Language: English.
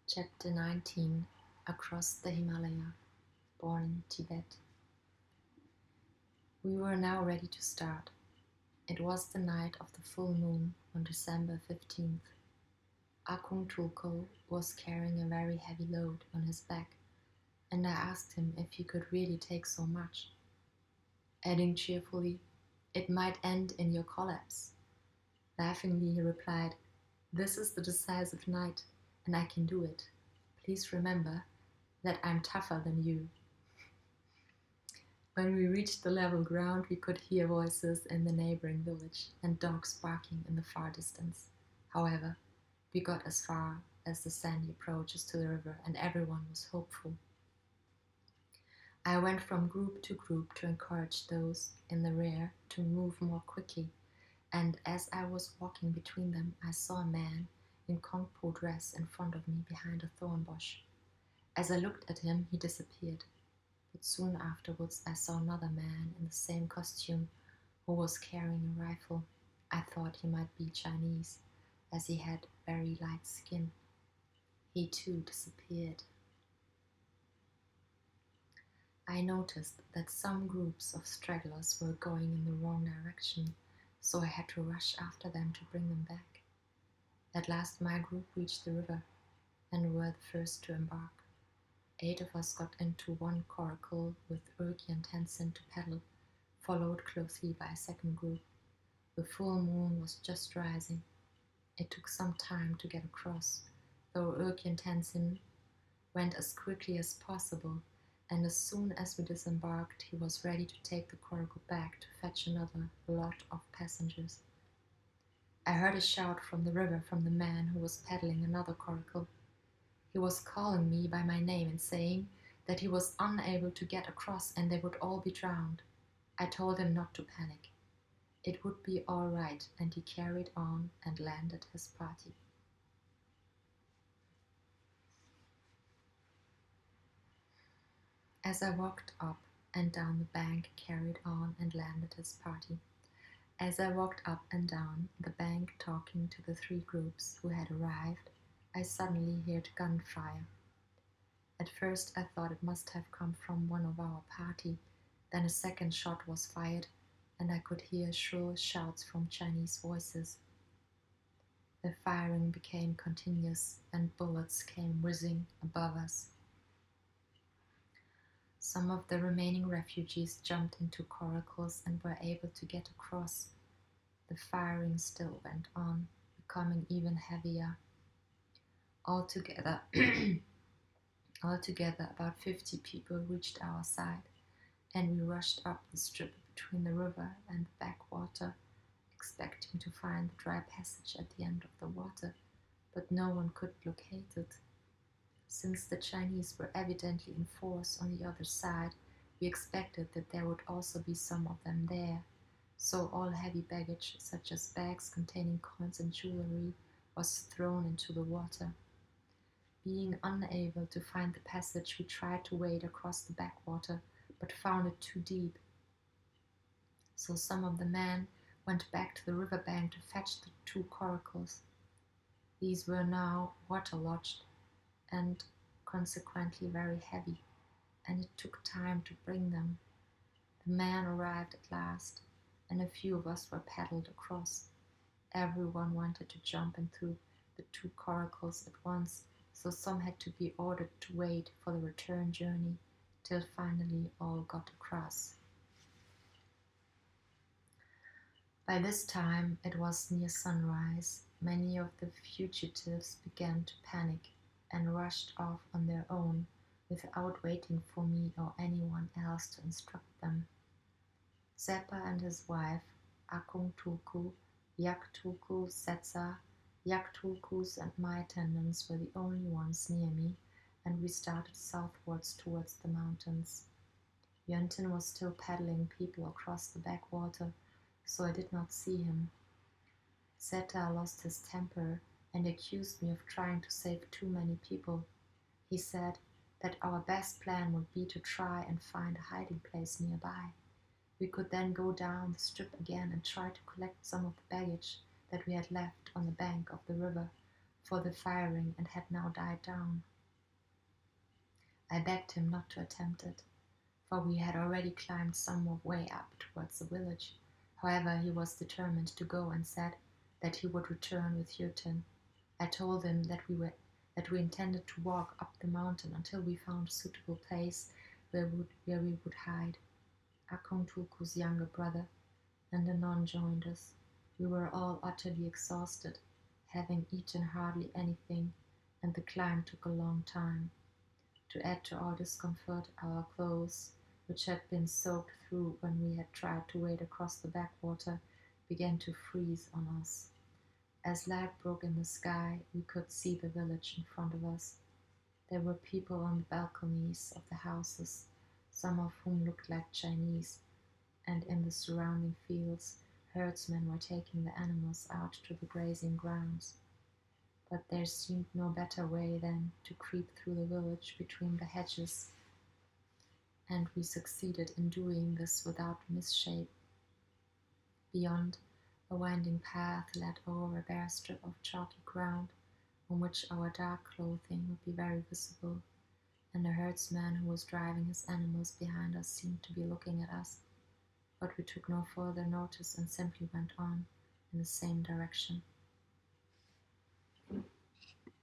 Chapter 19 Across the Himalaya, born in Tibet. We were now ready to start. It was the night of the full moon on December 15th. Akung Tulko was carrying a very heavy load on his back, and I asked him if he could really take so much, adding cheerfully, "It might end in your collapse." Laughingly he replied, "This is the decisive night, and I can do it. Please remember that I'm tougher than you." When we reached the level ground, we could hear voices in the neighboring village and dogs barking in the far distance. However, we got as far as the sandy approaches to the river, and everyone was hopeful. I went from group to group to encourage those in the rear to move more quickly, and as I was walking between them, I saw a man in Kongpo dress in front of me behind a thorn bush. As I looked at him, he disappeared. But soon afterwards I saw another man in the same costume who was carrying a rifle. I thought he might be Chinese, as he had very light skin. He too disappeared. I noticed that some groups of stragglers were going in the wrong direction, so I had to rush after them to bring them back. At last my group reached the river and were the first to embark. 8 of us got into one coracle with Urki and Tenzin to paddle, followed closely by a second group. The full moon was just rising. It took some time to get across, though Urki and Tenzin went as quickly as possible, and as soon as we disembarked, he was ready to take the coracle back to fetch another lot of passengers. I heard a shout from the river from the man who was paddling another coracle. He was calling me by my name and saying that he was unable to get across and they would all be drowned. I told him not to panic. It would be all right, and he carried on and landed his party. As I walked up and down the bank, carried on and landed his party. As I walked up and down the bank talking to the 3 groups who had arrived, I suddenly heard gunfire. At first I thought it must have come from one of our party. Then a second shot was fired, and I could hear shrill shouts from Chinese voices. The firing became continuous, and bullets came whizzing above us. Some of the remaining refugees jumped into coracles and were able to get across. The firing still went on, becoming even heavier. Altogether, about 50 people reached our side, and we rushed up the strip between the river and the backwater, expecting to find the dry passage at the end of the water, but no one could locate it. Since the Chinese were evidently in force on the other side, we expected that there would also be some of them there, so all heavy baggage, such as bags containing coins and jewelry, was thrown into the water. Being unable to find the passage, we tried to wade across the backwater, but found it too deep. So some of the men went back to the riverbank to fetch the 2 coracles. These were now waterlogged and consequently very heavy, and it took time to bring them. The man arrived at last, and a few of us were paddled across. Everyone wanted to jump into the 2 coracles at once, so some had to be ordered to wait for the return journey till finally all got across. By this time it was near sunrise. Many of the fugitives began to panic and rushed off on their own without waiting for me or anyone else to instruct them. Zeppa and his wife, Akung Tulku, Yak Tulku, Setsa, Yak Tulkus and my attendants were the only ones near me, and we started southwards towards the mountains. Yönten was still paddling people across the backwater, so I did not see him. Zeta lost his temper and accused me of trying to save too many people. He said that our best plan would be to try and find a hiding place nearby. We could then go down the strip again and try to collect some of the baggage that we had left on the bank of the river, for the firing and had now died down. I begged him not to attempt it, for we had already climbed some more way up towards the village. However, he was determined to go and said that he would return with Jurten. I told him that we intended to walk up the mountain until we found a suitable place where we would hide. Akong Tulku's younger brother and the nun joined us. We were all utterly exhausted, having eaten hardly anything, and the climb took a long time. To add to our discomfort, our clothes, which had been soaked through when we had tried to wade across the backwater, began to freeze on us. As light broke in the sky, we could see the village in front of us. There were people on the balconies of the houses, some of whom looked like Chinese, and in the surrounding fields, herdsmen were taking the animals out to the grazing grounds. But there seemed no better way than to creep through the village between the hedges, and we succeeded in doing this without mishap. Beyond, a winding path led over a bare strip of chalky ground, on which our dark clothing would be very visible, and a herdsman who was driving his animals behind us seemed to be looking at us, but we took no further notice and simply went on in the same direction.